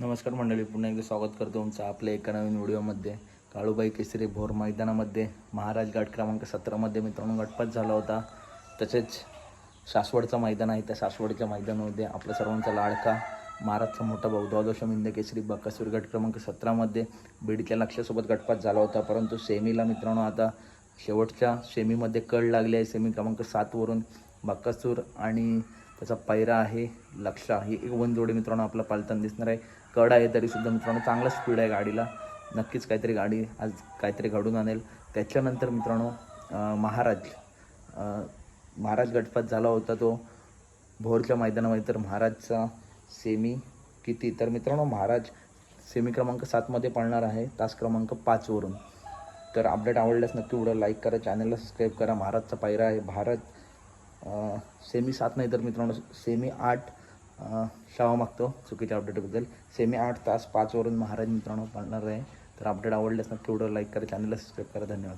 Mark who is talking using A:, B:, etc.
A: नमस्कार मंडळी, पुन्हा एकदा स्वागत करतो तुमचं आपल्या एका नवीन व्हिडिओमध्ये. काळूबाई केसरी भोर मैदानामध्ये महाराज गट क्रमांक 17मध्ये मित्रांनो गटपात झाला होता. तसेच सासवडचं मैदान आहे, त्या सासवडच्या मैदानामध्ये आपल्या सर्वांचा लाडका महाराजचा मोठा भाऊ द्वादश मिंद केसरी बकासूर गट क्रमांक 17मध्ये बीडच्या लक्ष्यासोबत गटपात झाला होता. परंतु सेमीला मित्रांनो आता शेवटच्या सेमीमध्ये कळ लागली आहे. सेमी क्रमांक 7वरून बकासूर आणि त्याचा पैरा आहे लक्षा, ही एक वन जोडी मित्रांनो आपला पालताना दिसणार आहे. कड आहे तरीसुद्धा मित्रांनो चांगला स्पीड आहे गाडीला. नक्कीच काहीतरी गाडी आज काहीतरी घडून आणेल. त्याच्यानंतर मित्रांनो महाराज गटपात झाला होता तो भोरच्या मैदानामध्ये. तर महाराजचा सेमी किती, तर मित्रांनो महाराज सेमी क्रमांक 7मध्ये पळणार आहे तास क्रमांक 5वरून. तर अपडेट आवडल्यास नक्की व्हिडिओ लाईक करा, चॅनलला सबस्क्राईब करा. महाराजचा पायरा आहे भारत. सेमी 7 नाही तर मित्रांनो सेमी 8 क्षमा मागतो चुकीच्या अपडेटबद्दल. सेमी 8 तास 5वरून महाराज मित्रांनो पळणार आहे. तर अपडेट आवडल्यास नक्की व्हिडिओ लाईक करा, चॅनलला सबस्क्राईब करा. धन्यवाद.